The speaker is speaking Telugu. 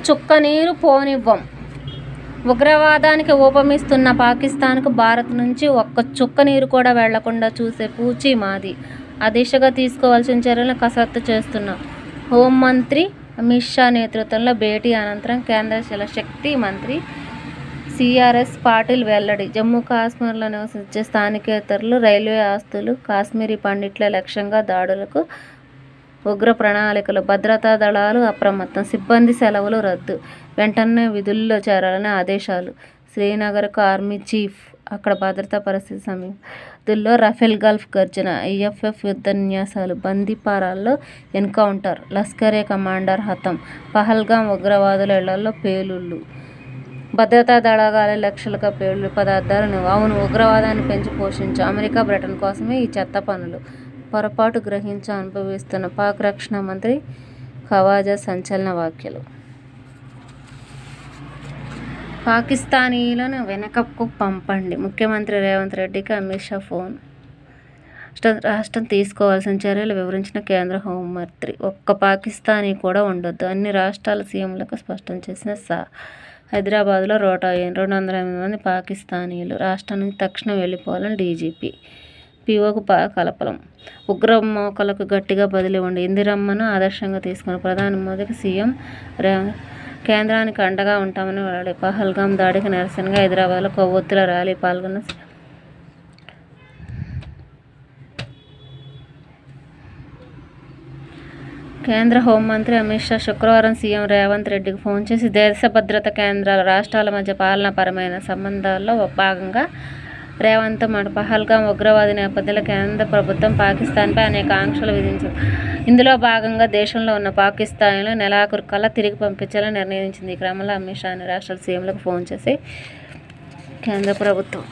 చుక్క నీరు పోనివ్వం. ఉగ్రవాదానికి ఊపమిస్తున్న పాకిస్తాన్కు భారత్ నుంచి ఒక్క చుక్క నీరు కూడా వెళ్లకుండా చూసే పూచీ మాది. ఆ దిశగా తీసుకోవాల్సిన చర్యలను కసరత్తు చేస్తున్నాం. హోంమంత్రి అమిత్ షా నేతృత్వంలో భేటీ అనంతరం కేంద్ర జలశక్తి మంత్రి సిఆర్ఎస్ పాటిల్ వెల్లడి. జమ్మూ కాశ్మీర్లో నివసించే స్థానికేతరులు, రైల్వే ఆస్తులు, కాశ్మీరీ పండిట్ల లక్ష్యంగా దాడులకు ఉగ్ర ప్రణాళికలు. భద్రతా దళాలు అప్రమత్తం. సిబ్బంది సెలవులు రద్దు. వెంటనే విధుల్లో చేరాలని ఆదేశాలు. శ్రీనగర్కు ఆర్మీ చీఫ్. అక్కడ భద్రతా పరిస్థితి సమీక్షలో రఫేల్ గల్ఫ్ గర్జన. ఐఎఫ్ఎఫ్ యుద్ధన్యాసాలు. బందీపారాల్లో ఎన్కౌంటర్. లష్కరే కమాండర్ హతం. పహల్గాం ఉగ్రవాదుల ఇళ్లలో పేలుళ్లు. భద్రతా దళాల లక్షలుగా పేలుడు పదార్థాలు. అవును, ఉగ్రవాదాన్ని పెంచి పోషించాం. అమెరికా, బ్రిటన్ కోసమే ఈ చెత్త పనులు. పొరపాటు గ్రహించి అనుభవిస్తున్న పాక్ రక్షణ మంత్రి ఖవాజా సంచలన వ్యాఖ్యలు. పాకిస్తానీలను వెనకకు పంపండి. ముఖ్యమంత్రి రేవంత్ రెడ్డికి అమిత్ షా ఫోన్. రాష్ట్రం తీసుకోవాల్సిన చర్యలు వివరించిన కేంద్ర హోంమంత్రి. ఒక్క పాకిస్తానీ కూడా ఉండొద్దు. అన్ని రాష్ట్రాల సీఎంలకు స్పష్టం చేసిన షా. హైదరాబాద్లో రోటా 208 మంది పాకిస్తానీలు రాష్ట్రం నుంచి తక్షణం వెళ్లిపోవాలని డీజీపీ. పీఓకు కలపలం. ఉగ్రమూకలకు గట్టిగా బదిలీ ఉండి ఇందిరమ్మను ఆదర్శంగా తీసుకున్న ప్రధాని మోదీకి సీఎం రేవంత్ కేంద్రానికి అండగా ఉంటామని వెల్లడి. పహల్గాం దాడికి నిరసనగా హైదరాబాద్లో కొవ్వొత్తుల ర్యాలీ పాల్గొన్న కేంద్ర హోంమంత్రి అమిత్ షా శుక్రవారం సీఎం రేవంత్ రెడ్డికి ఫోన్ చేసి దేశ భద్రత కేంద్రాల రాష్ట్రాల మధ్య పాలనాపరమైన సంబంధాల్లో భాగంగా రేవంత్ పహల్గాం ఉగ్రవాది నేపథ్యంలో కేంద్ర ప్రభుత్వం పాకిస్తాన్పై అనేక ఆంక్షలు విధించింది. ఇందులో భాగంగా దేశంలో ఉన్న పాకిస్తానీలను నెలాఖరు కల్లా తిరిగి పంపించాలని నిర్ణయించింది. ఈ క్రమంలో అమిత్ షా అన్ని రాష్ట్రాల సీఎంలకు ఫోన్ చేసి కేంద్ర ప్రభుత్వం